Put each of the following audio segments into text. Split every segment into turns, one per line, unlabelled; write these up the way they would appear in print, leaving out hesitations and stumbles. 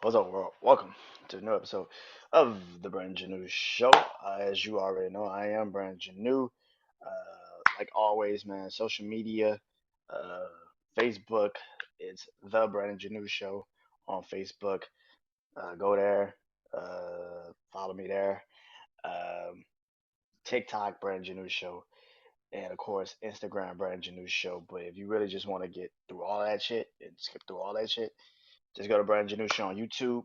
What's up, world? Welcome to a new episode of the Brand Show. As you already know, I am Brand Janeau. Like always, man, social media, uh, Facebook, it's the Brand Show on Facebook. Go there, follow me there. Um, TikTok, Brand Show, and of course, Instagram, Brand Show. But if you really just want to get through all that shit and skip through all that shit, just go to Brand Show on YouTube.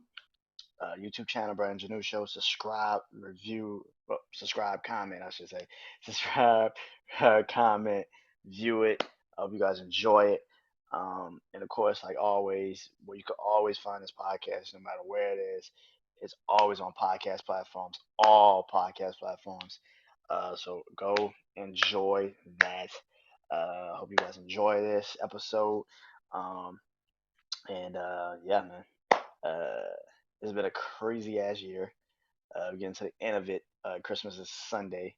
YouTube channel, Brandon Janeau Show. Subscribe, review, well, subscribe, comment, I should say. Subscribe, comment, view it. I hope you guys enjoy it. And of course, like always, where you can always find this podcast, no matter where it is, it's always on podcast platforms, all podcast platforms. So go enjoy that. Hope you guys enjoy this episode. Um, and yeah, man. It's been a crazy ass year. We're getting to the end of it. Christmas is Sunday,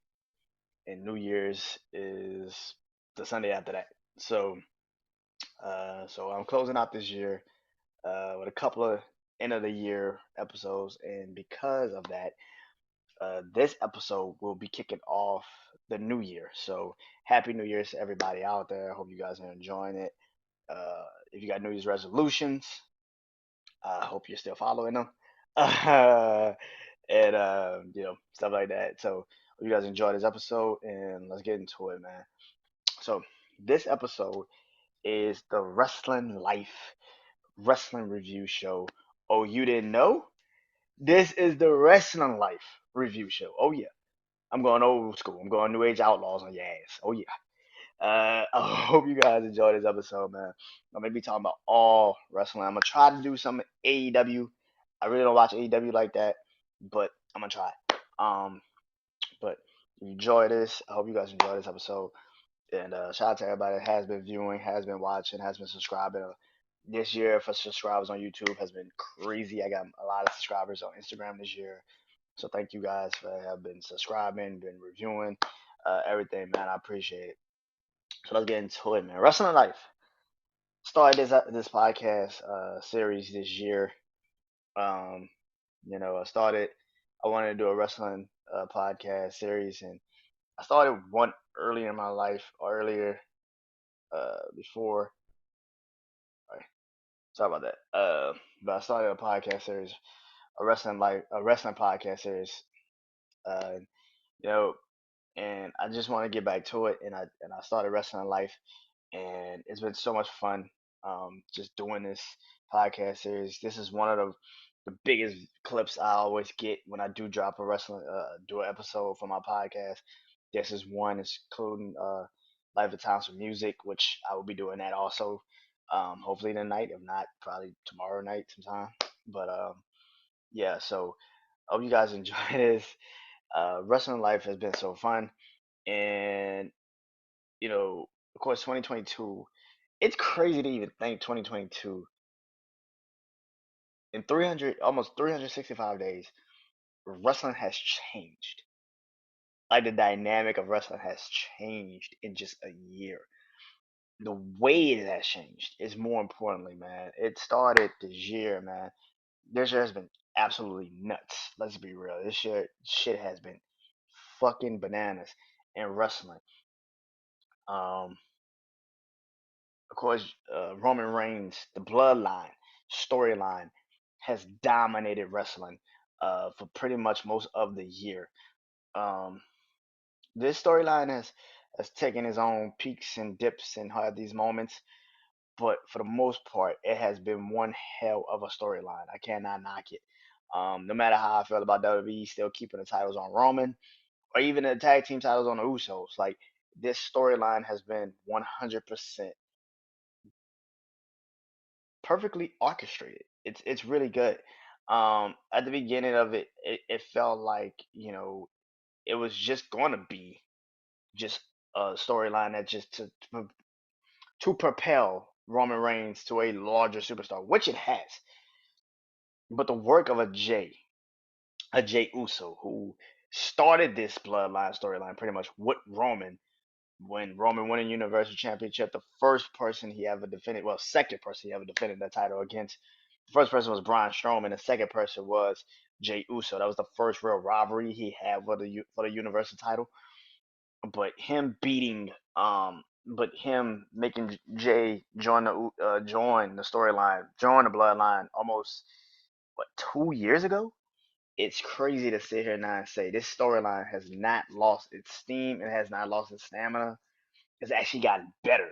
and New Year's is the Sunday after that. So I'm closing out this year with a couple of end of the year episodes, and because of that, this episode will be kicking off the new year. So happy New Year's to everybody out there. I hope you guys are enjoying it. If you got New Year's resolutions, I hope you're still following them. And stuff like that. So hope you guys enjoy this episode, and let's get into it, man. So this episode is the Wrestling Life Wrestling Review Show. Oh, you didn't know? This is the Wrestling Life Review Show. Oh yeah, I'm going old school. I'm going New Age Outlaws on your ass. Oh yeah. I hope you guys enjoy this episode, man. I'm gonna be talking about all wrestling. I'm gonna try to do some AEW. I really don't watch AEW like that, but I'm gonna try. Um, but if you enjoy this, I hope you guys enjoy this episode. And shout out to everybody that has been viewing, has been watching, has been subscribing. This year for subscribers on YouTube has been crazy. I got a lot of subscribers on Instagram this year. So thank you guys for have been subscribing, been reviewing, everything, man. I appreciate it. So let's get into it, man. Wrestling Life started this podcast series this year. Um, I started. I wanted to do a wrestling podcast series, and I started one early in my life, earlier before. Sorry about that. But I started a podcast series, a wrestling podcast series. Uh, you know, and I just want to get back to it, and I started Wrestling Life, and it's been so much fun. Just doing this podcast series. This is one of the biggest clips I always get when I do drop a wrestling do an episode for my podcast. This is one, including Life of Times for Music, which I will be doing that also. Hopefully tonight, if not, probably tomorrow night sometime. But yeah, so I hope you guys enjoy this. Wrestling Life has been so fun, and of course, 2022. It's crazy to even think 2022 in 300, almost 365 days, wrestling has changed. Like the dynamic of wrestling has changed in just a year. The way it has changed is more importantly, man. It started this year, man. This year has been absolutely nuts. Let's be real. This year, shit has been fucking bananas in wrestling. Um, of course, Roman Reigns, the Bloodline storyline has dominated wrestling for pretty much most of the year. Um, this storyline has taken its own peaks and dips and had these moments, but for the most part, it has been one hell of a storyline. I cannot knock it. No matter how I feel about WWE still keeping the titles on Roman, or even the tag team titles on the Usos, like this storyline has been 100% perfectly orchestrated. It's really good. At the beginning of it, it felt like it was just going to be just a storyline that just to propel Roman Reigns to a larger superstar, which it has. But the work of a Jay Uso, who started this bloodline storyline pretty much with Roman when Roman won a Universal Championship, the first person he ever defended, well, second person he ever defended that title against. The first person was Braun Strowman. The second person was Jey Uso. That was the first real rivalry he had for the Universal title. But him beating, but him making Jay join the storyline, join the bloodline almost what 2 years ago. It's crazy to sit here now and say this storyline has not lost its steam. It has not lost its stamina. It's actually gotten better,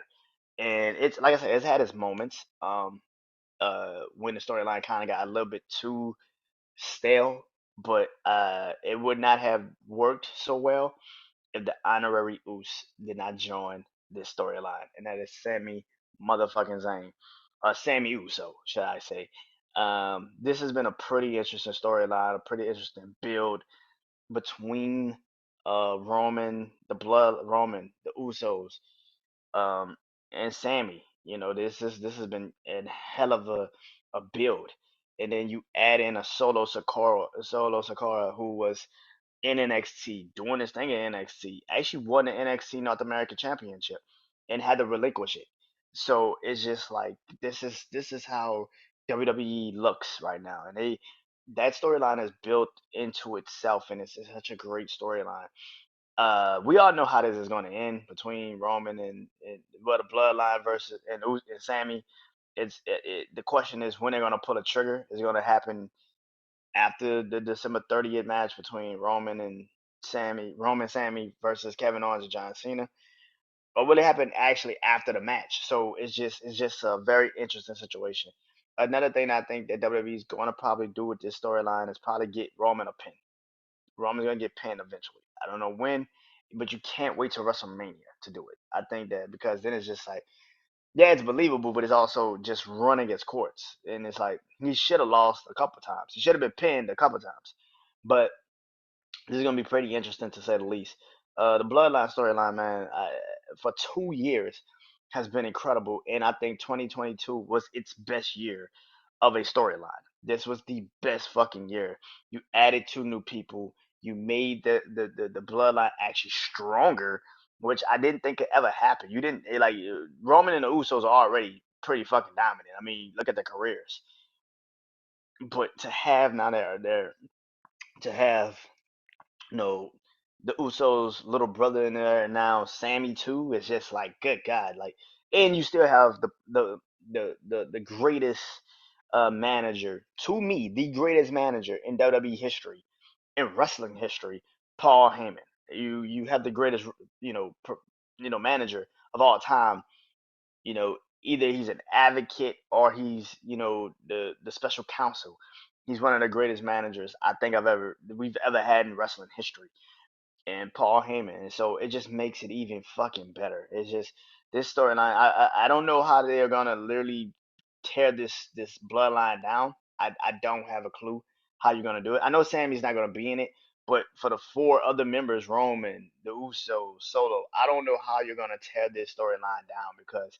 and it's like I said, it's had its moments. When the storyline kind of got a little bit too stale, but it would not have worked so well if the honorary Oos did not join this storyline, and that is Sammy motherfucking Zayn, Sammy Uso, should I say? This has been a pretty interesting storyline, a pretty interesting build between Roman, the Usos, um, and Sammy. You know, this has been a hell of a build, and then you add in a Solo Sakura, who was in NXT, doing his thing in NXT, actually won the NXT North American Championship and had to relinquish it. So it's just like this is how WWE looks right now, and that storyline is built into itself, and it's such a great storyline. We all know how this is going to end between Roman and well, the Bloodline versus and Sammy. The question is when they're going to pull a trigger. Is it going to happen after the December 30th match between Roman Sammy versus Kevin Owens and John Cena, or will it happen actually after the match? So it's just a very interesting situation. Another thing I think that WWE is going to probably do with this storyline is probably get Roman a pin. Roman's going to get pinned eventually. I don't know when, but you can't wait till WrestleMania to do it. I think that because then it's just like, yeah, it's believable, but it's also just running its course. And it's like he should have lost a couple times. He should have been pinned a couple times. But this is gonna be pretty interesting to say the least. The Bloodline storyline, man, for 2 years has been incredible, and I think 2022 was its best year of a storyline. This was the best fucking year. You added two new people. You made the Bloodline actually stronger, which I didn't think could ever happen. You didn't like Roman and the Usos are already pretty fucking dominant. I mean, look at their careers. But to have now they're to have you know, the Usos' little brother in there and now Sammy too. It's just like good God, like, and you still have the greatest manager to me, the greatest manager in WWE history, in wrestling history, Paul Heyman. You have the greatest manager of all time. You know, either he's an advocate or he's the special counsel. He's one of the greatest managers I think we've ever had in wrestling history, and Paul Heyman. And so it just makes it even fucking better. It's just this storyline. I don't know how they're gonna literally tear this bloodline down. I don't have a clue how you're gonna do it. I know Sammy's not gonna be in it, but for the four other members, Roman, the Usos, Solo, I don't know how you're gonna tear this storyline down because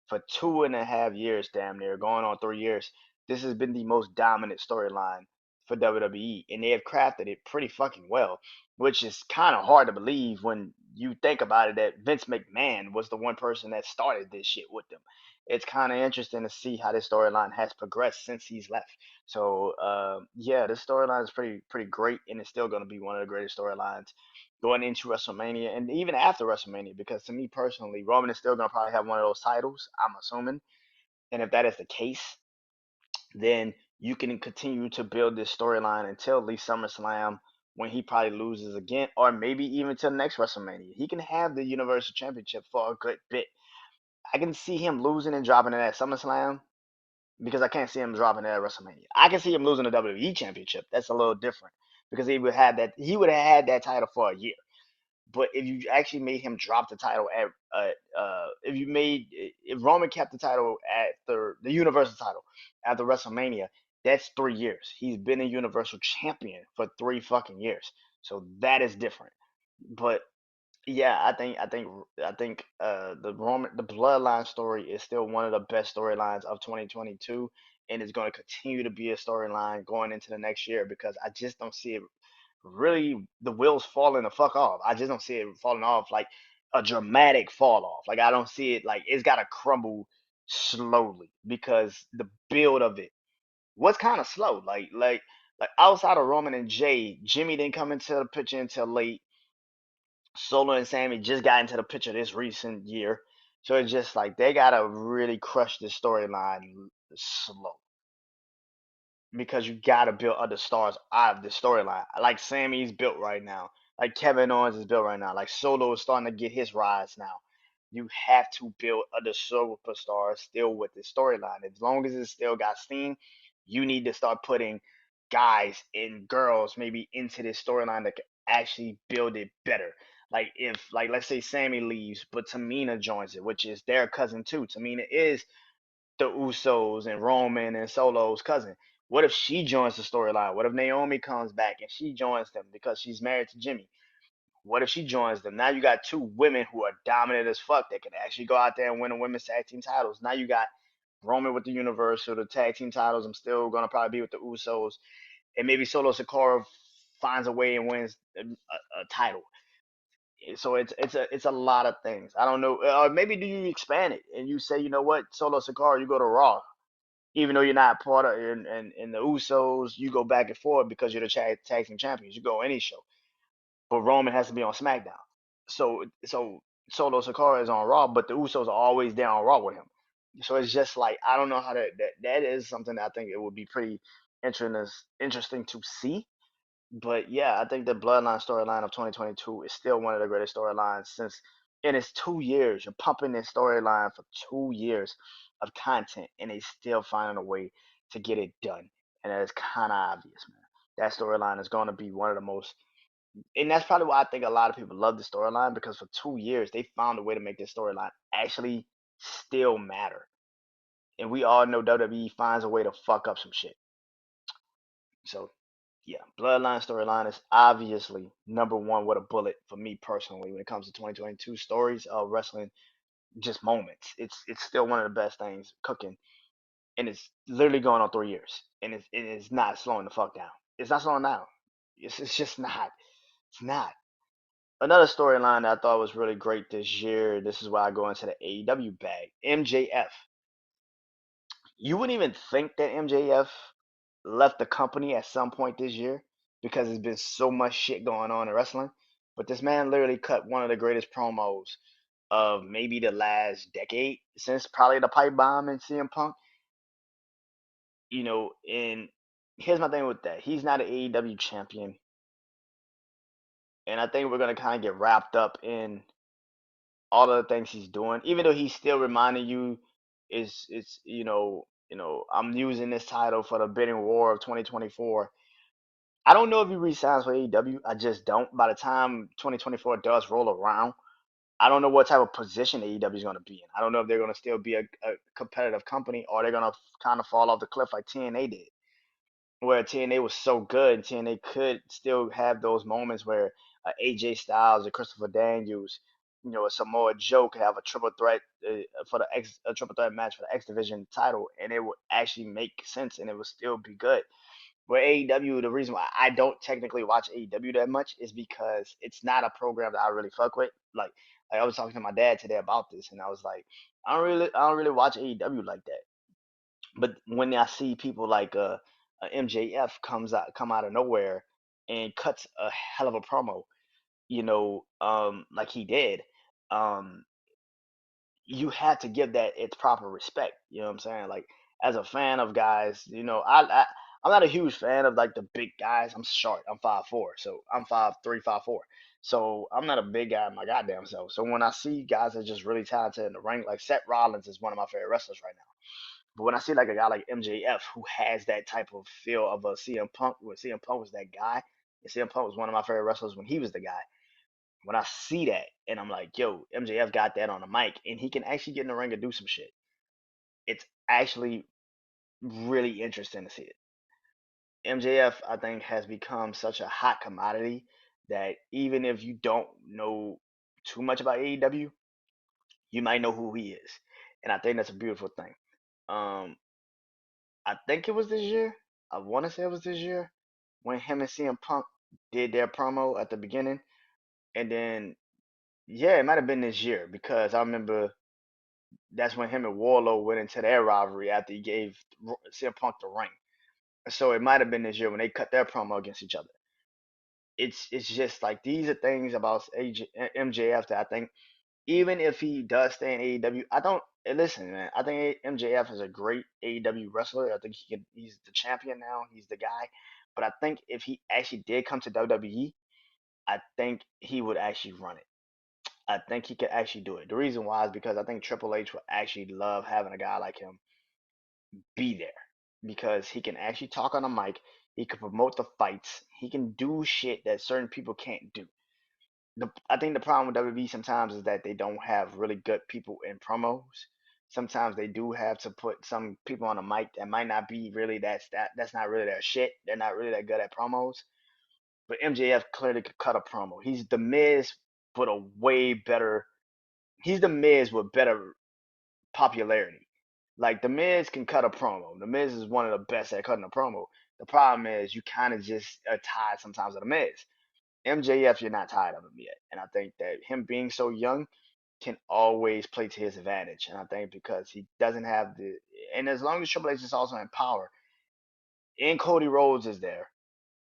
for 2.5 years, damn near, going on 3 years, this has been the most dominant storyline for WWE, and they have crafted it pretty fucking well, which is kind of hard to believe when you think about it that Vince McMahon was the one person that started this shit with them. It's kind of interesting to see how this storyline has progressed since he's left. So yeah, this storyline is pretty great, and it's still going to be one of the greatest storylines going into WrestleMania and even after WrestleMania. Because to me personally, Roman is still going to probably have one of those titles. I'm assuming, and if that is the case, then you can continue to build this storyline until at least SummerSlam when he probably loses again, or maybe even to the next WrestleMania. He can have the Universal Championship for a good bit. I can see him losing and dropping it at SummerSlam because I can't see him dropping it at WrestleMania. I can see him losing the WWE Championship. That's a little different because he would have had that title for a year. But if you actually made him drop the title if Roman kept the title after the Universal title after WrestleMania, that's 3 years. He's been a Universal Champion for 3 fucking years, so that is different. But yeah, I think the Bloodline story is still one of the best storylines of 2022, and it's going to continue to be a storyline going into the next year because I just don't see it really the wheels falling the fuck off. I just don't see it falling off like a dramatic fall off. Like I don't see it like it's gotta crumble slowly because the build of it. was kind of slow. Like outside of Roman and Jay, Jimmy didn't come into the picture until late. Solo and Sammy just got into the picture this recent year. So it's just like they gotta really crush the storyline slow because you gotta build other stars out of the storyline. Like Sammy's built right now. Like Kevin Owens is built right now. Like Solo is starting to get his rise now. You have to build other superstars still with the storyline. As long as it still got steam, you need to start putting guys and girls maybe into this storyline that can actually build it better. Like if like let's say Sammy leaves, but Tamina joins it, which is their cousin too. Tamina is the Usos and Roman and Solo's cousin. What if she joins the storyline? What if Naomi comes back and she joins them because she's married to Jimmy? What if she joins them? Now you got two women who are dominant as fuck that can actually go out there and win the women's tag team titles. Now you got Roman with the Universal, the tag team titles. I'm still gonna probably be with the Usos, and maybe Solo Sikoa finds a way and wins a title. So it's a lot of things. I don't know. Or maybe do you expand it and you say, you know what, Solo Sikoa, you go to Raw, even though you're not part of in the Usos, you go back and forth because you're the tag team champions. You go any show, but Roman has to be on SmackDown. So Solo Sikoa is on Raw, but the Usos are always there on Raw with him. So it's just like I don't know how that is something that I think it would be pretty interesting to see. But yeah, I think the Bloodline storyline of 2022 is still one of the greatest storylines since in its 2 years. You're pumping this storyline for 2 years of content, and they still finding a way to get it done. And that is kind of obvious, man. That storyline is going to be one of the most, and that's probably why I think a lot of people love the storyline because for 2 years they found a way to make this storyline actually still matter. And we all know WWE finds a way to fuck up some shit. So yeah, Bloodline storyline is obviously number one with a bullet for me personally when it comes to 2022 stories of wrestling, just moments. It's still one of the best things cooking, and it's literally going on 3 years, and it's not slowing the fuck down. It's not slowing down. It's just not. It's not. Another storyline that I thought was really great this year. This is why I go into the AEW bag. MJF. You wouldn't even think that MJF left the company at some point this year because there's been so much shit going on in wrestling. But this man literally cut one of the greatest promos of maybe the last decade since probably the pipe bomb and CM Punk. And here's my thing with that. He's not an AEW champion. And I think we're gonna kind of get wrapped up in all of the things he's doing, even though he's still reminding you is it's I'm using this title for the bidding war of 2024. I don't know if he resigns for AEW. I just don't. By the time 2024 does roll around, I don't know what type of position AEW is going to be in. I don't know if they're going to still be a competitive company or they're going to kind of fall off the cliff like TNA did, where TNA was so good and TNA could still have those moments where AJ Styles and Christopher Daniels, a Samoa Joe could have a triple threat for a triple threat match for the X Division title, and it would actually make sense and it would still be good. Where AEW, the reason why I don't technically watch AEW that much is because it's not a program that I really fuck with. Like I was talking to my dad today about this, and I was like, I don't really watch AEW like that. But when I see people like MJF come out of nowhere and cuts a hell of a promo, like he did, um, you had to give that its proper respect. You know what I'm saying? Like as a fan of guys, I'm not a huge fan of like the big guys. I'm short. I'm 5'4", so I'm 5'3", 5'4". So I'm not a big guy my goddamn self. So when I see guys that are just really talented in the ring, like Seth Rollins is one of my favorite wrestlers right now. But when I see like a guy like MJF who has that type of feel of a CM Punk, where CM Punk was that guy, and CM Punk was one of my favorite wrestlers when he was the guy. When I see that and I'm like, yo, MJF got that on the mic and he can actually get in the ring and do some shit. It's actually really interesting to see it. MJF, I think, has become such a hot commodity that even if you don't know too much about AEW, you might know who he is. And I think that's a beautiful thing. Um, I think it was this year. I want to say it was this year when him and CM Punk did their promo at the beginning. And then, yeah, it might have been this year because I remember that's when him and Warlow went into their rivalry after he gave CM Punk the ring. So it might have been this year when they cut their promo against each other. It's just like these are things about MJF that I think even if he does stay in AEW, I don't listen, man. I think MJF is a great AEW wrestler. I think he's the champion now. He's the guy. But I think if he actually did come to WWE, I think he would actually run it. I think he could actually do it. The reason why is because I think Triple H would actually love having a guy like him be there because he can actually talk on the mic. He can promote the fights. He can do shit that certain people can't do. I think the problem with WWE sometimes is that they don't have really good people in promos. Sometimes they do have to put some people on the mic that might not be really that's not really their shit. They're not really that good at promos. But MJF clearly could cut a promo. He's the Miz, but a way better. He's the Miz with better popularity. Like the Miz can cut a promo. The Miz is one of the best at cutting a promo. The problem is you kind of just are tied sometimes of the Miz. MJF, you're not tired of him yet, and I think that him being so young can always play to his advantage. And I think because he doesn't have and as long as Triple H is also in power, and Cody Rhodes is there,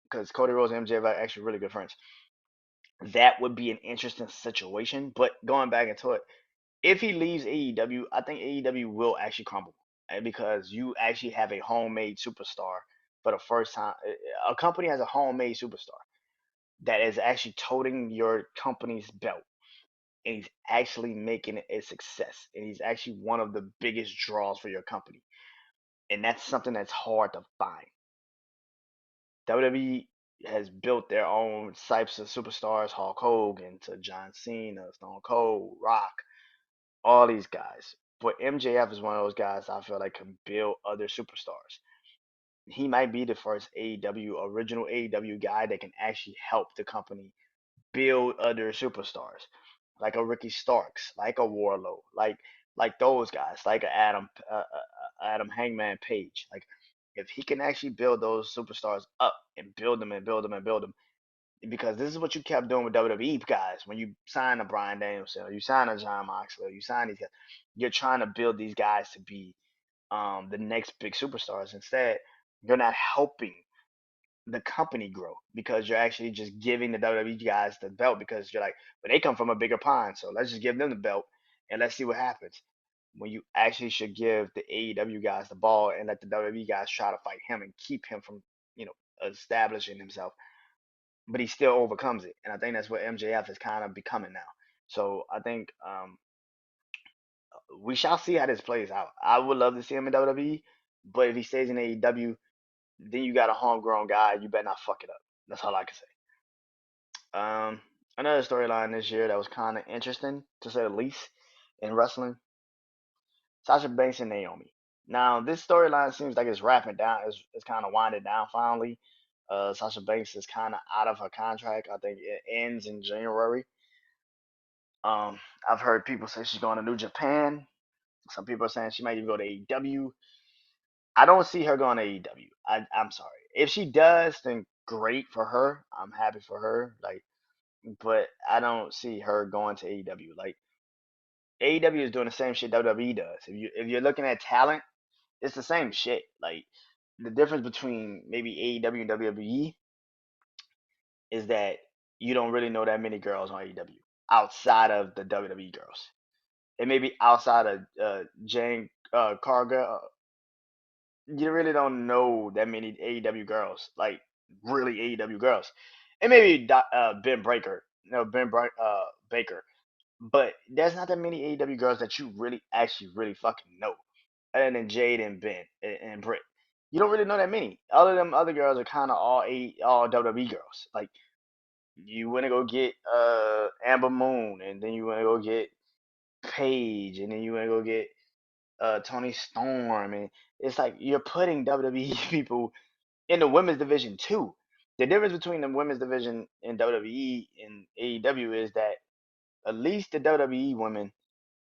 because Cody Rhodes and MJF are actually really good friends. That would be an interesting situation. But going back into it, if he leaves AEW, I think AEW will actually crumble because you actually have a homemade superstar for the first time. A company has a homemade superstar that is actually toting your company's belt, and he's actually making it a success, and he's actually one of the biggest draws for your company, and that's something that's hard to find. WWE has built their own types of superstars, Hulk Hogan to John Cena, Stone Cold, Rock, all these guys. But MJF is one of those guys I feel like can build other superstars. He might be the first AEW original AEW guy that can actually help the company build other superstars, like a Ricky Starks, like a Warlow, like those guys, like a Adam Hangman Page. Like if he can actually build those superstars up and build them and build them and build them, because this is what you kept doing with WWE guys when you sign a Brian Danielson, or you sign a John Moxley, or you sign these guys. You're trying to build these guys to be the next big superstars. Instead, you're not helping the company grow because you're actually just giving the WWE guys the belt because you're like, but they come from a bigger pond, so let's just give them the belt and let's see what happens. When you actually should give the AEW guys the ball and let the WWE guys try to fight him and keep him from, you know, establishing himself, but he still overcomes it, and I think that's what MJF is kind of becoming now. So I think we shall see how this plays out. I would love to see him in WWE, but if he stays in AEW, then you got a homegrown guy. You better not fuck it up. That's all I can say. Um, Another storyline this year that was kind of interesting, to say the least, in wrestling: Sasha Banks and Naomi. Now, this storyline seems like it's wrapping down. It's kind of winding down finally. Sasha Banks is kind of out of her contract. I think it ends in January. I've heard people say she's going to New Japan. Some people are saying she might even go to AEW. I don't see her going to AEW. I'm sorry. If she does, then great for her. I'm happy for her. Like, but I don't see her going to AEW. Like AEW is doing the same shit WWE does. If you're looking at talent, it's the same shit. Like the difference between maybe AEW and WWE is that you don't really know that many girls on AEW outside of the WWE girls. And maybe outside of Jane Carga, you really don't know that many AEW girls, like really AEW girls. And maybe Ben Breaker, Baker, but there's not that many AEW girls that you really actually really fucking know, other than Jade and Ben and Britt. You don't really know that many. All of them other girls are kind of all WWE girls. Like you want to go get Amber Moon, and then you want to go get Paige, and then you want to go get Tony Storm, and it's like you're putting WWE people in the women's division too. The difference between the women's division in WWE and AEW is that at least the WWE women,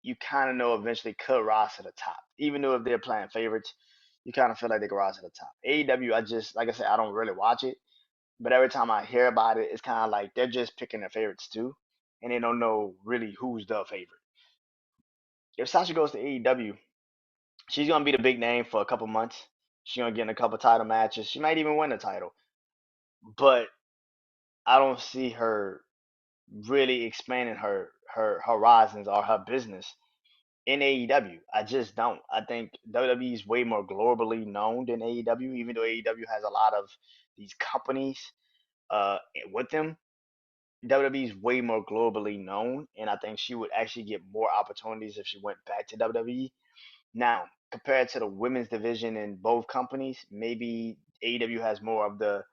you kind of know eventually could rise to the top. Even though if they're playing favorites, you kind of feel like they could rise to the top. AEW, I just, like I said, I don't really watch it. But every time I hear about it, it's kind of like they're just picking their favorites too. And they don't know really who's the favorite. If Sasha goes to AEW, she's going to be the big name for a couple months. She gonna get in a couple title matches. She might even win the title. But I don't see her really expanding her horizons or her business in AEW. I just don't. I think WWE is way more globally known than AEW, even though AEW has a lot of these companies uh with them. WWE is way more globally known, and I think she would actually get more opportunities if she went back to WWE. Now, compared to the women's division in both companies, maybe AEW has more of the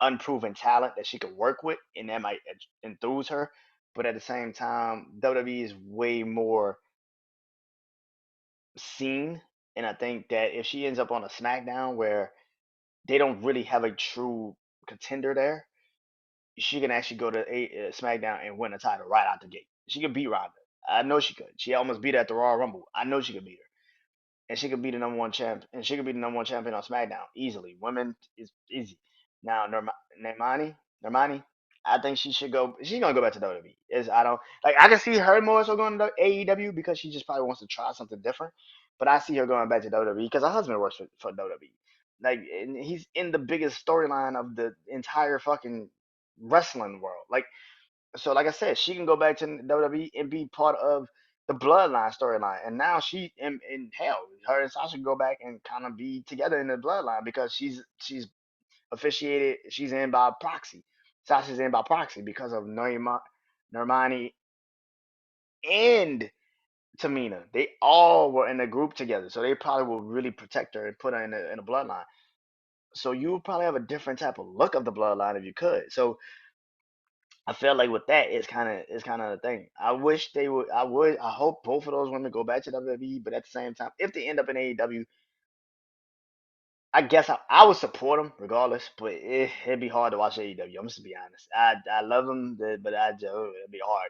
unproven talent that she could work with, and that might enthuse her. But at the same time, WWE is way more seen, and I think that if she ends up on a SmackDown where they don't really have a true contender there, she can actually go to SmackDown and win a title right out the gate. She could beat Ronda. I know she could. She almost beat her at the Royal Rumble. I know she could beat her, and she could be the number one champ, and she could be the number one champion on SmackDown easily. Women is easy. Now, Normani, I think she should go. She's gonna go back to WWE. Is I don't like. I can see her more so going to AEW because she just probably wants to try something different. But I see her going back to WWE because her husband works for WWE. Like, and he's in the biggest storyline of the entire fucking wrestling world. Like, so like I said, she can go back to WWE and be part of the Bloodline storyline. And now she in hell, her and Sasha go back and kind of be together in the Bloodline because she's officiated. She's in by proxy. Sasha's in by proxy because of Normani and Tamina. They all were in a group together, so they probably will really protect her and put her in a Bloodline. So you would probably have a different type of look of the Bloodline if you could. So I feel like with that, it's kind of the thing. I wish they would. I hope both of those women go back to WWE. But at the same time, if they end up in AEW, I guess I would support them regardless. But it'd be hard to watch AEW. I'm just to be honest. I love them, but it'd be hard.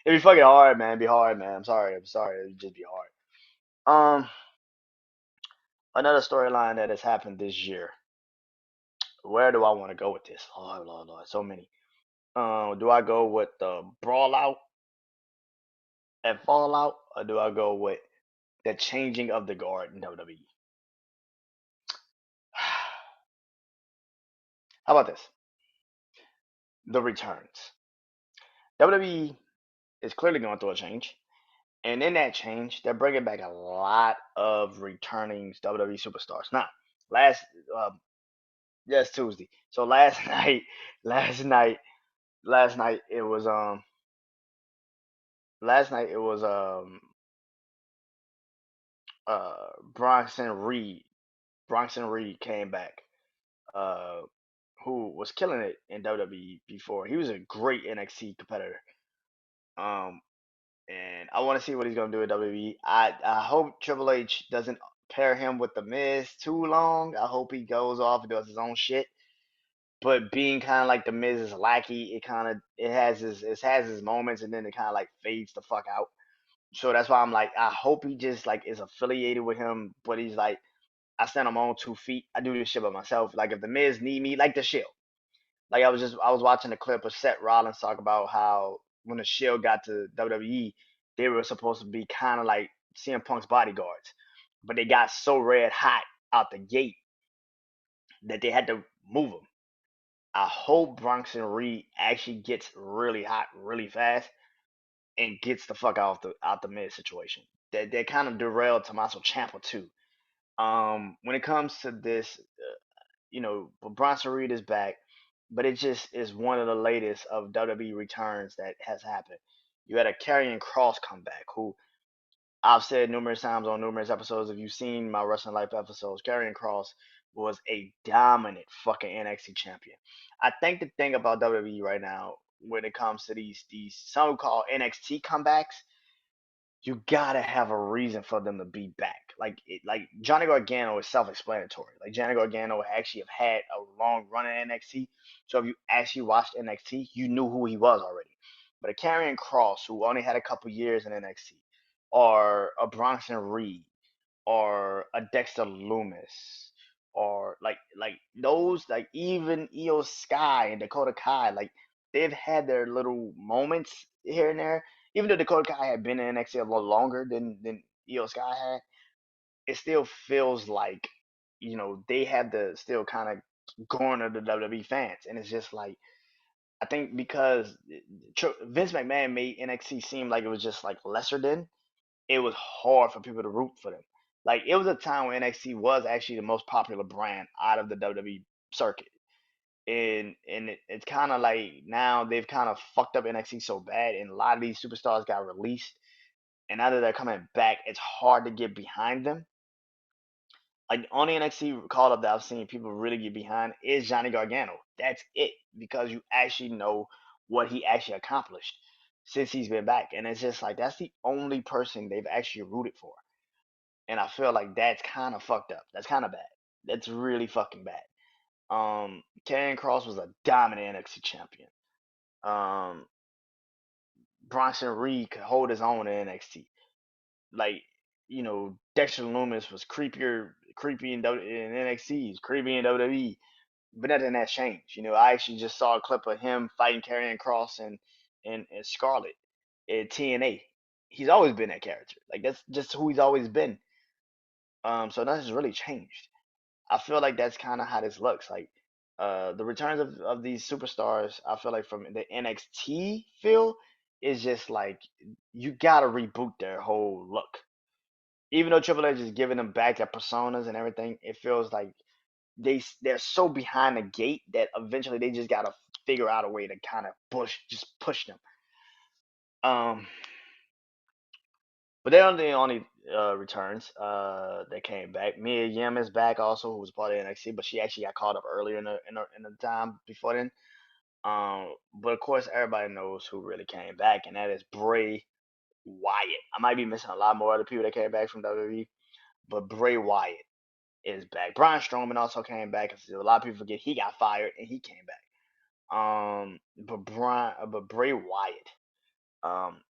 It'd be fucking hard, man. It'd be hard, man. I'm sorry. It'd just be hard. Another storyline that has happened this year. Where do I want to go with this? Lord, Lord, Lord, so many. Do I go with the brawl out at Fallout, or do I go with the changing of the guard in WWE? How about this? The returns. WWE is clearly going through a change, and in that change, they're bringing back a lot of returning WWE superstars. Now, last uh, yes Tuesday. So last last night, last night it was last night it was Bronson Reed. Bronson Reed came back. Uh, who was killing it in WWE before. He was a great NXT competitor. Um, and I want to see what he's gonna do at WWE. I hope Triple H doesn't pair him with the Miz too long. I hope he goes off and does his own shit. But being kind of like the Miz's lackey, it has his moments, and then it kind of like fades the fuck out. So that's why I'm like, I hope he just like is affiliated with him, but he's like, I stand on my own 2 feet. I do this shit by myself. Like if the Miz need me, like the Shield. Like I was watching a clip of Seth Rollins talk about how when the Shield got to WWE, they were supposed to be kind of like CM Punk's bodyguards, but they got so red hot out the gate that they had to move them. I hope Bronson Reed actually gets really hot really fast and gets the fuck out the mid situation. That kind of derailed Tommaso Ciampa too. When it comes to this, Bronson Reed is back, but it just is one of the latest of WWE returns that has happened. You had a Karrion Cross come back, who I've said numerous times on numerous episodes. If you've seen my Wrestling Life episodes, Karrion Cross was a dominant fucking NXT champion. I think the thing about WWE right now, when it comes to these some call NXT comebacks, you gotta have a reason for them to be back. Like Johnny Gargano is self-explanatory. Like Johnny Gargano actually have had a long run in NXT. So if you actually watched NXT, you knew who he was already. But a Karrion Cross, who only had a couple years in NXT, or a Bronson Reed, or a Dexter Loomis, or like those, like even Io Sky and Dakota Kai, like they've had their little moments here and there. Even though Dakota Kai had been in NXT a little longer than Io Sky had, it still feels like they had to still kind of garner the WWE fans, and it's just like I think because Vince McMahon made NXT seem like it was just like lesser than, it was hard for people to root for them. Like it was a time when NXT was actually the most popular brand out of the WWE circuit, and it's kind of like now they've kind of fucked up NXT so bad, and a lot of these superstars got released, and now that they're coming back, it's hard to get behind them. Like the only NXT call up that I've seen people really get behind is Johnny Gargano. That's it, because you actually know what he actually accomplished since he's been back, and it's just like that's the only person they've actually rooted for, and I feel like that's kind of fucked up. That's kind of bad. That's really fucking bad. Karrion Cross was a dominant NXT champion. Um, Bronson Reed could hold his own in NXT. Like, Dexter Lumis was creepy in NXT, he's creepy in WWE, but nothing has changed. I actually just saw a clip of him fighting Karrion Cross and Scarlett at TNA. He's always been that character. Like that's just who he's always been. So nothing's really changed. I feel like that's kind of how this looks. Like, the returns of these superstars, I feel like from the NXT feel is just like you gotta reboot their whole look. Even though Triple H is giving them back their personas and everything, it feels like they're so behind the gate that eventually they just gotta figure out a way to kind of push them. Um, but they're the only returns that came back. Mia Yim is back also, who was part of NXT, but she actually got called up earlier in the time before then. But of course, everybody knows who really came back, and that is Bray Wyatt. I might be missing a lot more other people that came back from WWE, but Bray Wyatt is back. Braun Strowman also came back. 'Cause a lot of people forget he got fired and he came back. But Bray Wyatt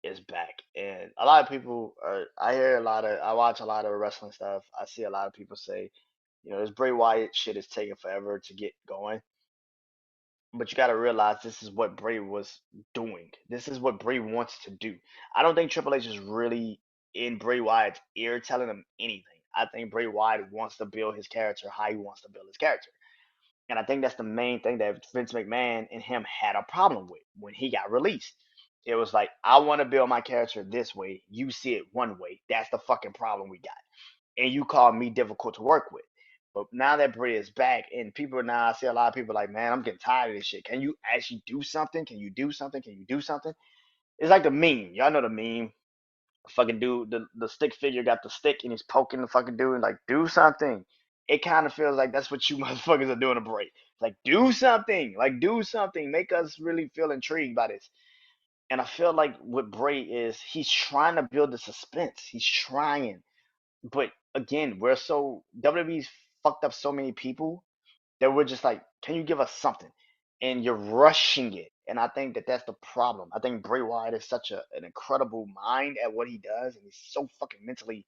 is back, and a lot of people are. I watch a lot of wrestling stuff. I see a lot of people say, this Bray Wyatt shit is taking forever to get going. But you got to realize this is what Bray was doing. This is what Bray wants to do. I don't think Triple H is really in Bray Wyatt's ear telling him anything. I think Bray Wyatt wants to build his character how he wants to build his character. And I think that's the main thing that Vince McMahon and him had a problem with when he got released. It was like, I want to build my character this way. You see it one way. That's the fucking problem we got. And you call me difficult to work with. But now that Bray is back, and people now, I see a lot of people like, man, I'm getting tired of this shit. Can you actually do something? Can you do something? Can you do something? It's like the meme. Y'all know the meme. Fucking dude, the stick figure got the stick and he's poking the fucking dude and like, do something. It kind of feels like that's what you motherfuckers are doing to Bray. It's like, do something. Like, do something. Make us really feel intrigued by this. And I feel like what Bray is, he's trying to build the suspense. He's trying. But again, WWE's fucked up so many people that we're just like, can you give us something? And you're rushing it. And I think that that's the problem. I think Bray Wyatt is such an incredible mind at what he does, and he's so fucking mentally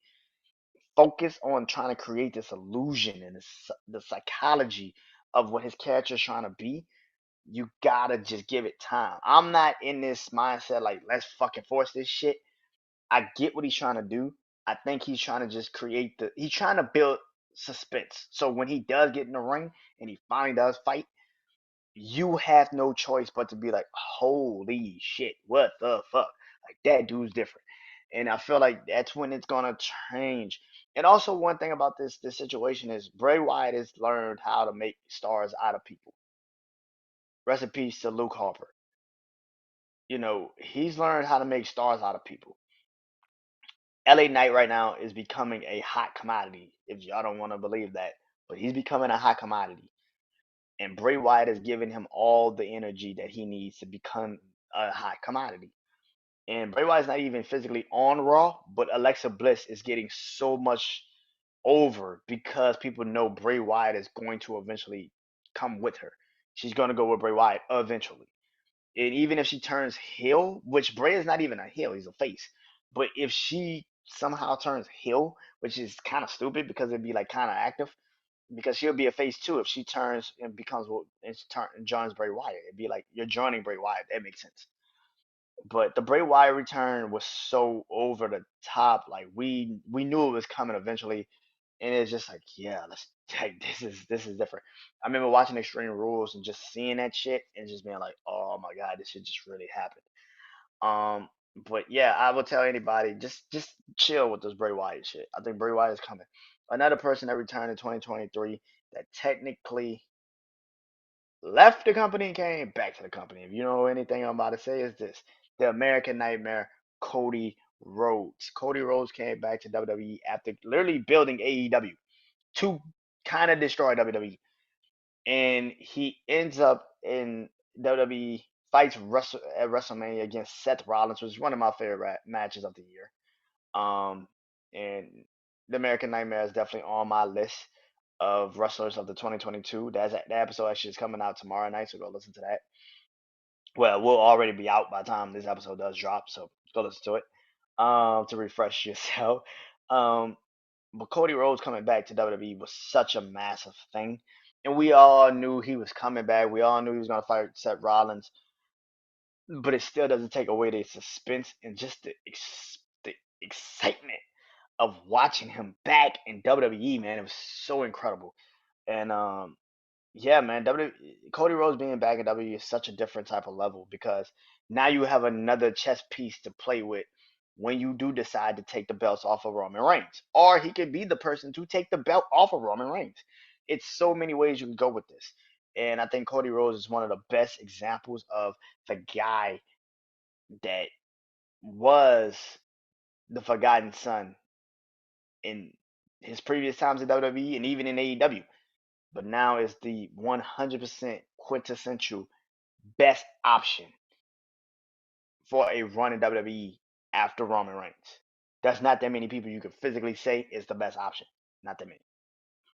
focused on trying to create this illusion and the psychology of what his character is trying to be. You gotta just give it time. I'm not in this mindset like let's fucking force this shit. I get what he's trying to do. I think he's trying to just he's trying to build suspense. So when he does get in the ring and he finally does fight, you have no choice but to be like, holy shit, what the fuck? Like that dude's different. And I feel like that's when it's gonna change. And also one thing about this situation is Bray Wyatt has learned how to make stars out of people. Rest in peace to Luke Harper. He's learned how to make stars out of people. LA Knight right now is becoming a hot commodity, if y'all don't want to believe that. But he's becoming a hot commodity. And Bray Wyatt is giving him all the energy that he needs to become a hot commodity. And Bray Wyatt's not even physically on Raw, but Alexa Bliss is getting so much over because people know Bray Wyatt is going to eventually come with her. She's going to go with Bray Wyatt eventually. And even if she turns heel, which Bray is not even a heel, he's a face. But if she somehow turns heel, which is kind of stupid because it'd be like kind of active, because she'll be a face too if she turns and becomes and joins Bray Wyatt. It'd be like you're joining Bray Wyatt. That makes sense. But the Bray Wyatt return was so over the top. Like we knew it was coming eventually, and it's just like, yeah, let's like this is different. I remember watching Extreme Rules and just seeing that shit and just being like, oh my god, this shit just really happened. But yeah, I would tell anybody just chill with this Bray Wyatt shit. I think Bray Wyatt is coming. Another person that returned in 2023 that technically left the company and came back to the company. If you know anything I'm about to say, is this: the American Nightmare, Cody Rhodes. Cody Rhodes came back to WWE after literally building AEW to kind of destroy WWE, and he ends up in WWE. Fights at WrestleMania against Seth Rollins, which is one of my favorite matches of the year. Um, and the American Nightmare is definitely on my list of wrestlers of the 2022. That episode actually is coming out tomorrow night, so go listen to that. Well, we'll already be out by the time this episode does drop, so go listen to it to refresh yourself. Um, but Cody Rhodes coming back to WWE was such a massive thing, and we all knew he was coming back. We all knew he was going to fight Seth Rollins, but it still doesn't take away the suspense and just the excitement of watching him back in WWE. Man, it was so incredible, and yeah, man, Cody Rhodes being back in WWE is such a different type of level because now you have another chess piece to play with when you do decide to take the belts off of Roman Reigns. Or he could be the person to take the belt off of Roman Reigns. It's so many ways you can go with this. And I think Cody Rhodes is one of the best examples of the guy that was the forgotten son in his previous times in WWE and even in AEW, but now is the 100% quintessential best option for a run in WWE after Roman Reigns. That's not that many people you could physically say is the best option. Not that many.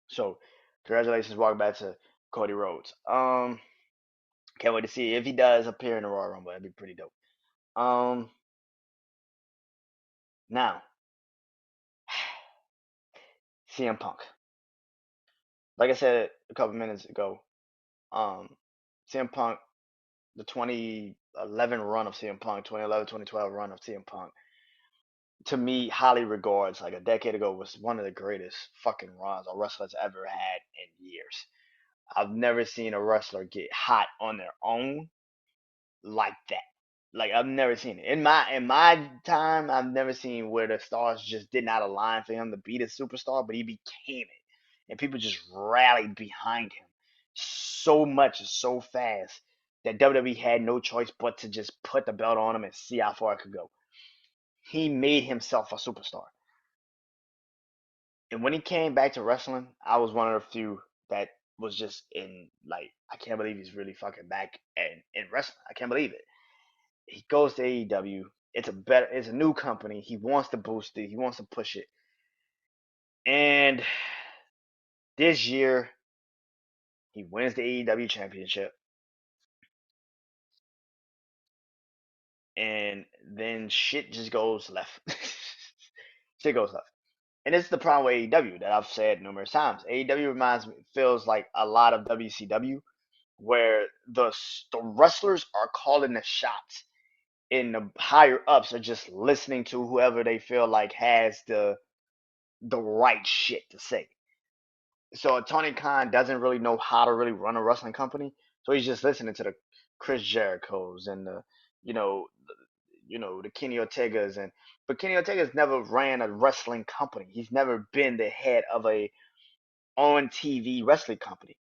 So, congratulations, welcome back to Cody Rhodes. Can't wait to see if he does appear in the Royal Rumble. That'd be pretty dope. Um, Now CM Punk. Like I said a couple minutes ago, um, CM Punk, the 2011 run of CM Punk, 2011, 2012 run of CM Punk, to me, highly regards like a decade ago was one of the greatest fucking runs a wrestler's ever had in years. I've never seen a wrestler get hot on their own like that. Like I've never seen it in my time. I've never seen where the stars just did not align for him to be the superstar, but he became it, and people just rallied behind him so much, so fast that WWE had no choice but to just put the belt on him and see how far it could go. He made himself a superstar. And when he came back to wrestling, I was one of the few that was just in like, I can't believe he's really fucking back and in wrestling. I can't believe it. He goes to AEW. It's a new company. He wants to boost it. He wants to push it. And this year, he wins the AEW championship. And then shit just goes left. Shit goes left. And this is the problem with AEW that I've said numerous times. AEW feels like a lot of WCW, where the wrestlers are calling the shots and the higher ups are just listening to whoever they feel like has the right shit to say. So Tony Khan doesn't really know how to really run a wrestling company, so he's just listening to the Chris Jericho's and the you know the Kenny Ortega's, but Kenny Ortega's never ran a wrestling company. He's never been the head of a on TV wrestling company.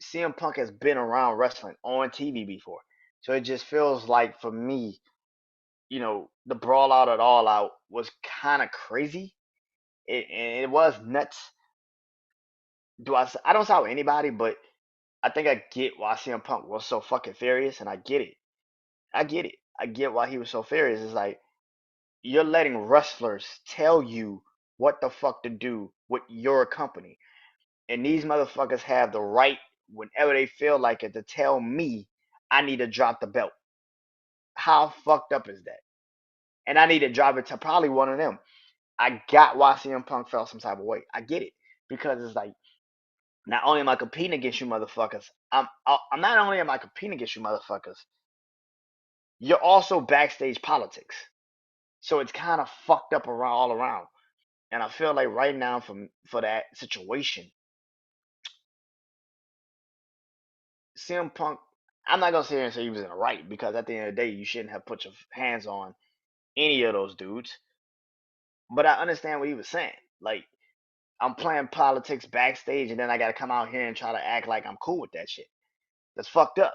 CM Punk has been around wrestling on TV before. So it just feels like for me, the brawl out at all out was kind of crazy. It was nuts. I don't sound anybody, but I think I get why CM Punk was so fucking furious, and I get it. I get it. I get why he was so furious. It's like you're letting wrestlers tell you what the fuck to do with your company, and these motherfuckers have the right whenever they feel like it to tell me I need to drop the belt. How fucked up is that? And I need to drop it to probably one of them. I got why CM Punk felt some type of way. I get it because it's like not only am I competing against you motherfuckers, I'm not only am I competing against you motherfuckers, you're also backstage politics. So it's kind of fucked up around all around. And I feel like right now for that situation, CM Punk, I'm not gonna sit here and say he was in the right because at the end of the day, you shouldn't have put your hands on any of those dudes. But I understand what he was saying. Like, I'm playing politics backstage, and then I gotta come out here and try to act like I'm cool with that shit. That's fucked up.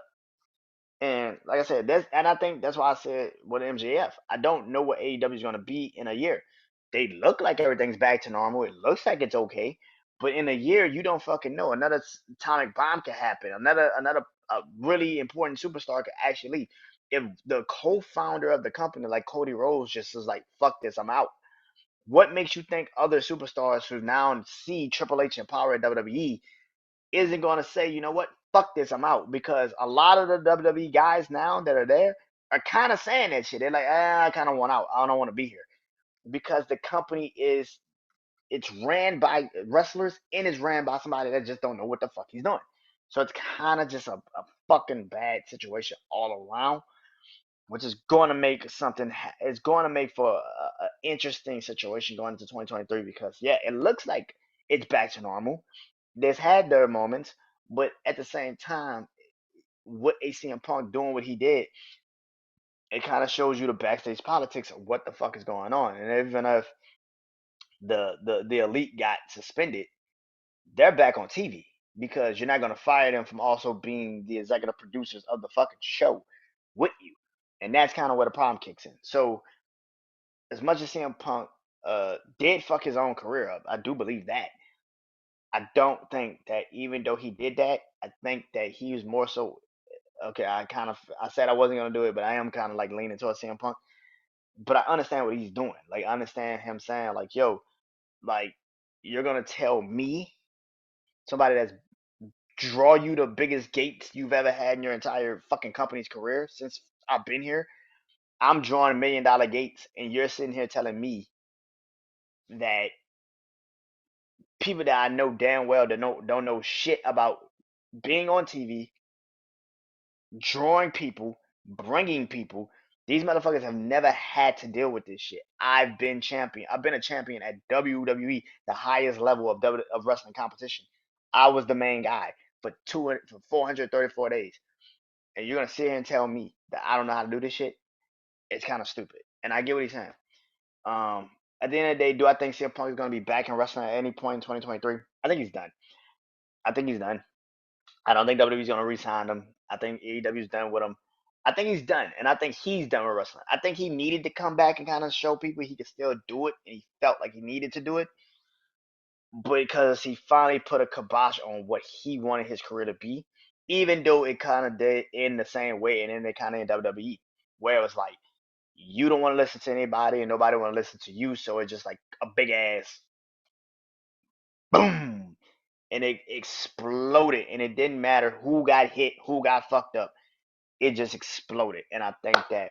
And like I said, I think that's why I said with MJF, I don't know what AEW is gonna be in a year. They look like everything's back to normal. It looks like it's okay, but in a year, you don't fucking know. Another atomic bomb could happen. Another really important superstar could actually leave. If the co-founder of the company, like Cody Rhodes, just is like, "Fuck this, I'm out." What makes you think other superstars who now see Triple H and power at WWE isn't going to say, you know what, fuck this, I'm out? Because a lot of the WWE guys now that are there are kind of saying that shit. They're like, I kind of want out. I don't want to be here because the company is it's ran by wrestlers and it's ran by somebody that just don't know what the fuck he's doing. So it's kind of just a fucking bad situation all around, which is going to make something. It's going to make for a interesting situation going into 2023 because yeah, it looks like it's back to normal. They've had their moments, but at the same time, what ACM Punk doing what he did, it kind of shows you the backstage politics of what the fuck is going on. And even if the elite got suspended, they're back on TV because you're not gonna fire them from also being the executive producers of the fucking show with you. And that's kind of where the problem kicks in. So as much as CM Punk did fuck his own career up, I do believe that. I don't think that even though he did that, I think that he was more so okay. I said I wasn't gonna do it, but I am kind of like leaning towards CM Punk. But I understand what he's doing. Like I understand him saying like, "Yo, like you're gonna tell me somebody that's draw you the biggest gates you've ever had in your entire fucking company's career since I've been here. I'm drawing $1 million gates, and you're sitting here telling me that people that I know damn well that don't know shit about being on TV, drawing people, bringing people. These motherfuckers have never had to deal with this shit. I've been champion. I've been a champion at WWE, the highest level of wrestling competition. I was the main guy for 434 days. And you're gonna sit here and tell me that I don't know how to do this shit? It's kind of stupid. And I get what he's saying. At the end of the day, do I think CM Punk is gonna be back in wrestling at any point in 2023? I think he's done. I think he's done. I don't think WWE's gonna re-sign him. I think AEW's done with him. I think he's done, and I think he's done with wrestling. I think he needed to come back and kind of show people he could still do it, and he felt like he needed to do it because he finally put a kibosh on what he wanted his career to be, even though it kind of did in the same way, and then it kind of in WWE, where it was like you don't want to listen to anybody, and nobody want to listen to you, so it's just like a big ass boom, and it exploded, and it didn't matter who got hit, who got fucked up, it just exploded. And I think that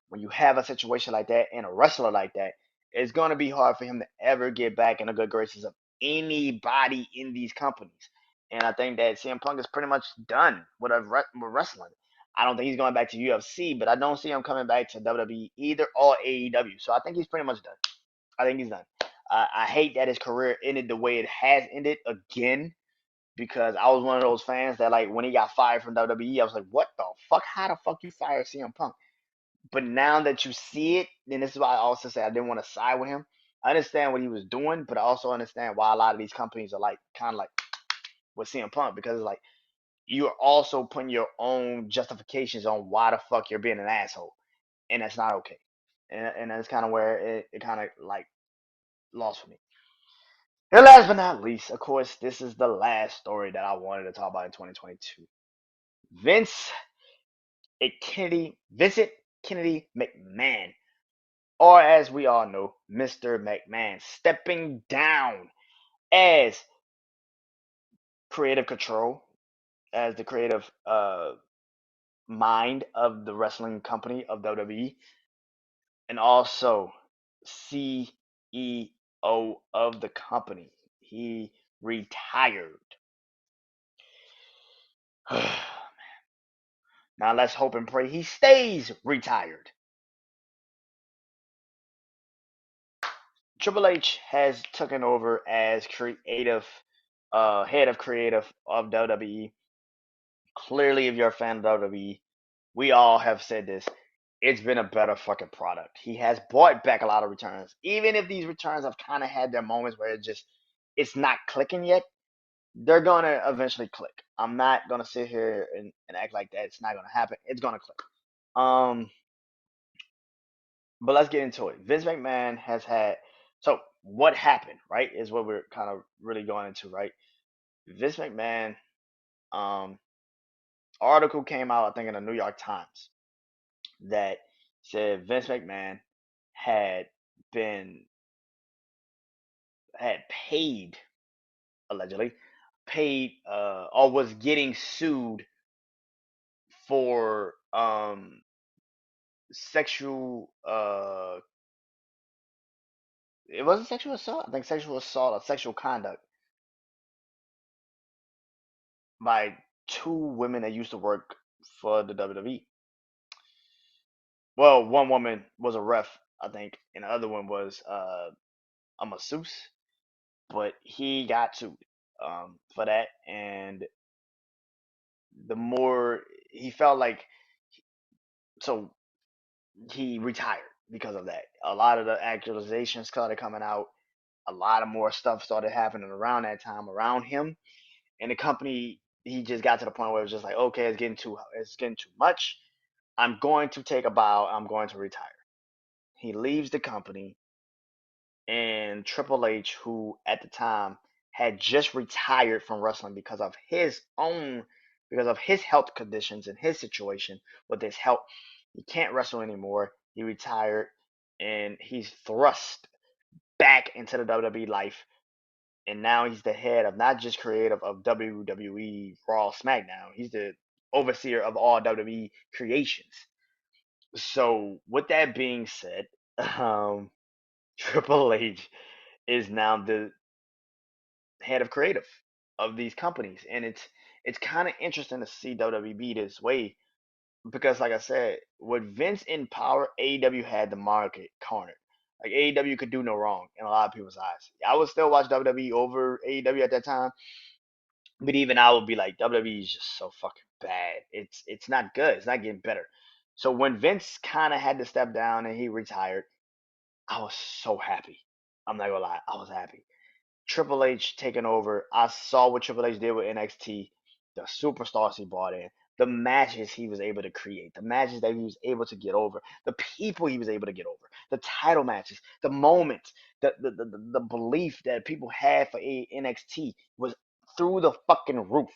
when you have a situation like that and a wrestler like that, it's going to be hard for him to ever get back in the good graces of anybody in these companies. And I think that CM Punk is pretty much done with wrestling. I don't think he's going back to UFC, but I don't see him coming back to WWE either or AEW. So I think he's pretty much done. I think he's done. I hate that his career ended the way it has ended again because I was one of those fans that like when he got fired from WWE, I was like, what the fuck? How the fuck you fire CM Punk? But now that you see it, then this is why I also say I didn't want to side with him. I understand what he was doing, but I also understand why a lot of these companies are like kind of like with CM Punk because it's like you're also putting your own justifications on why the fuck you're being an asshole, and that's not okay. And that's kind of where it kind of like lost for me. And last but not least, of course, this is the last story that I wanted to talk about in 2022. Vince Vincent Kennedy McMahon, or as we all know, Mr. McMahon, stepping down as creative control, as the creative mind of the wrestling company of WWE, and also CEO of the company. He retired. Now let's hope and pray he stays retired. Triple H has taken over as head of creative of WWE. Clearly, if you're a fan of WWE, we all have said this. It's been a better fucking product. He has brought back a lot of returns, even if these returns have kind of had their moments where it's not clicking yet. They're gonna eventually click. I'm not gonna sit here and act like that. It's not gonna happen. It's gonna click. Um, but let's get into it. Vince McMahon has had so what happened, right? Is what we're kind of really going into, right? Vince McMahon, um, article came out, I think, in the New York Times that said Vince McMahon had been had paid allegedly paid or was getting sued for sexual it wasn't sexual assault. I think sexual assault or sexual conduct by two women that used to work for the WWE. Well, one woman was a ref, I think, and the other one was a masseuse, but he got sued for that, and the more he felt like so he retired because of that. A lot of the accusations started coming out. A lot of more stuff started happening around that time around him, and the company. He just got to the point where it was just like, okay, it's getting too much. I'm going to take a bow. I'm going to retire. He leaves the company, and Triple H, who at the time had just retired from wrestling because of his health conditions and his situation with his health, he can't wrestle anymore. He retired, and he's thrust back into the WWE life, and now he's the head of not just creative of WWE Raw SmackDown. He's the overseer of all WWE creations. So, with that being said, um, Triple H is now the head of creative of these companies, and it's kind of interesting to see WWE this way because, like I said, with Vince in power, AEW had the market cornered. Like AEW could do no wrong in a lot of people's eyes. I would still watch WWE over AEW at that time, but even I would be like, WWE is just so fucking bad. It's not good. It's not getting better. So when Vince kind of had to step down and he retired, I was so happy. I'm not gonna lie, I was happy. Triple H taking over. I saw what Triple H did with NXT, the superstars he brought in, the matches he was able to create, the matches that he was able to get over, the people he was able to get over, the title matches, the moments, the belief that people had for NXT was through the fucking roof.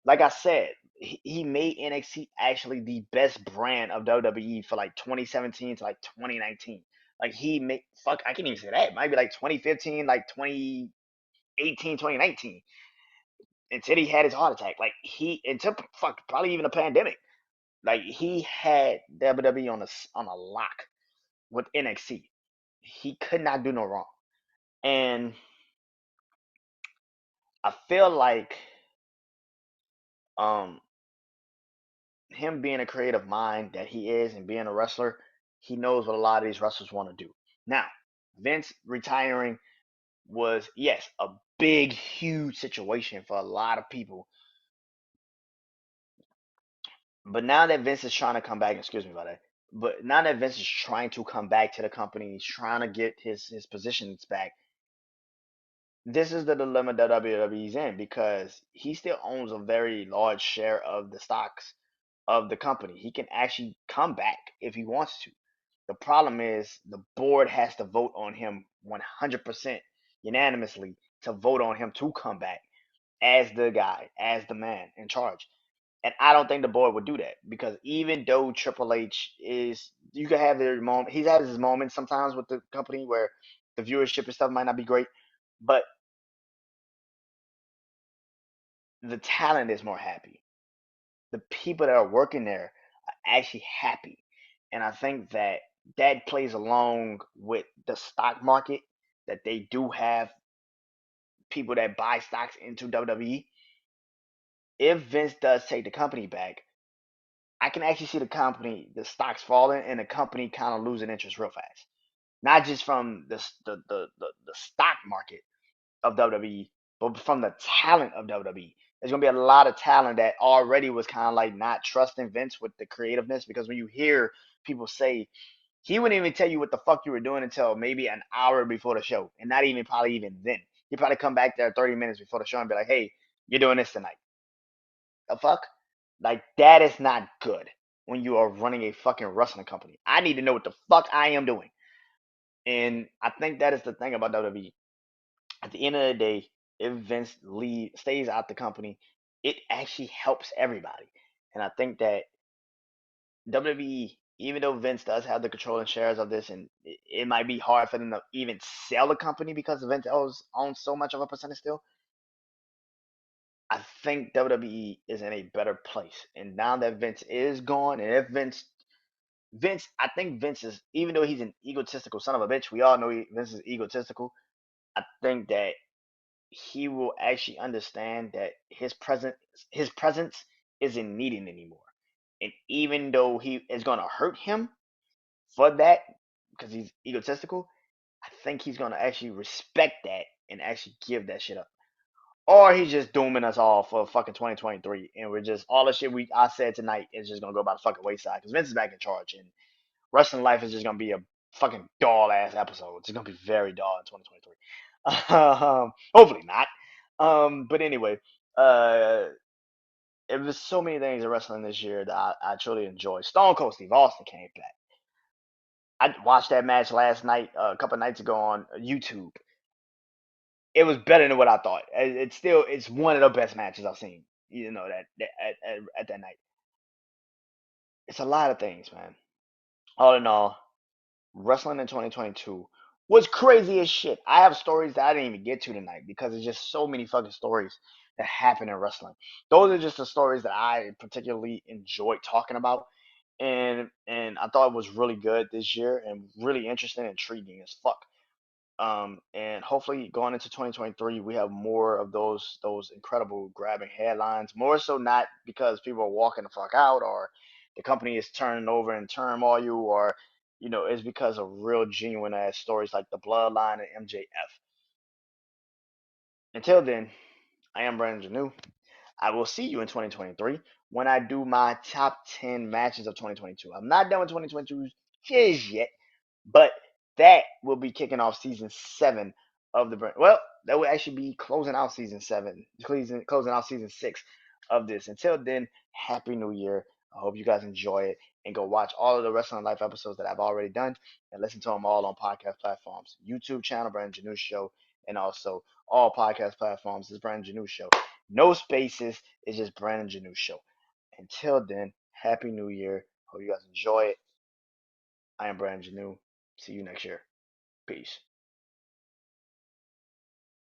Like I said, he made NXT actually the best brand of WWE for like 2017 to like 2019. Like he made fuck, I can't even say that. It might be like 2015, like 2018, 2019, until he had his heart attack. Like he until fuck probably even a pandemic. Like he had WWE on a lock with NXT. He could not do no wrong. And I feel like um him being a creative mind that he is and being a wrestler, he knows what a lot of these wrestlers want to do. Now, Vince retiring was, yes, a big, huge situation for a lot of people. But now that Vince is trying to come back, excuse me about that. But now that Vince is trying to come back to the company, he's trying to get his positions back. This is the dilemma that WWE's in because he still owns a very large share of the stocks of the company. He can actually come back if he wants to. The problem is the board has to vote on him 100% unanimously to vote on him to come back as the guy, as the man in charge. And I don't think the board would do that because even though Triple H is, you can have their moment. He's had his moments sometimes with the company where the viewership and stuff might not be great, but the talent is more happy. The people that are working there are actually happy. And I think that that plays along with the stock market that they do have people that buy stocks into WWE. If Vince does take the company back, I can actually see the stocks falling, and the company kind of losing interest real fast. not just from the stock market of WWE, but from the talent of WWE. There's gonna be a lot of talent that already was kind of like not trusting Vince with the creativeness, because when you hear people say he wouldn't even tell you what the fuck you were doing until maybe an hour before the show, and not even probably even then. He'd probably come back there 30 minutes before the show and be like, "Hey, you're doing this tonight." The fuck? Like that is not good when you are running a fucking wrestling company. I need to know what the fuck I am doing. And I think that is the thing about WWE. At the end of the day, if Vince stays out the company, it actually helps everybody. And I think that WWE, even though Vince does have the controlling shares of this, and it might be hard for them to even sell the company because Vince owns so much of a percentage still, I think WWE is in a better place. And now that Vince is gone, and if Vince, I think Vince is, even though he's an egotistical son of a bitch, we all know Vince is egotistical. I think that he will actually understand that his presence isn't needed anymore. And even though he is gonna hurt him for that because he's egotistical, I think he's gonna actually respect that and actually give that shit up. Or he's just dooming us all for fucking 2023, and we're just all the shit we I said tonight is just gonna go by the fucking wayside because Vince is back in charge, and wrestling life is just gonna be a fucking dull ass episode. It's gonna be very dull in 2023. Hopefully not. But anyway, uh, it was so many things in wrestling this year that I truly enjoyed. Stone Cold Steve Austin came back. I watched that match last night, a couple nights ago on YouTube. It was better than what I thought. It's one of the best matches I've seen. You know that at that night. It's a lot of things, man. All in all, wrestling in 2022 was crazy as shit. I have stories that I didn't even get to tonight because there's just so many fucking stories that happen in wrestling. Those are just the stories that I particularly enjoyed talking about, and I thought it was really good this year and really interesting and intriguing as fuck. And hopefully going into 2023, we have more of those incredible grabbing headlines. More so, not because people are walking the fuck out or the company is turning over in turmoil, or it's because of real genuine ass stories like the Bloodline and MJF. Until then, I am Brandon Janeau. I will see you in 2023 when I do my top 10 matches of 2022. I'm not done with 2022 just yet, but that will be kicking off season 7 of the brand. Well, that will actually be closing out season 7, closing out season 6 of this. Until then, Happy New Year. I hope you guys enjoy it and go watch all of the Wrestling Life episodes that I've already done and listen to them all on podcast platforms. YouTube channel, Brandon Janeau Show, and also all podcast platforms is Brandon Janeau Show. No spaces, it's just Brandon Janeau Show. Until then, Happy New Year. Hope you guys enjoy it. I am Brandon Janeau. See you next year. Peace.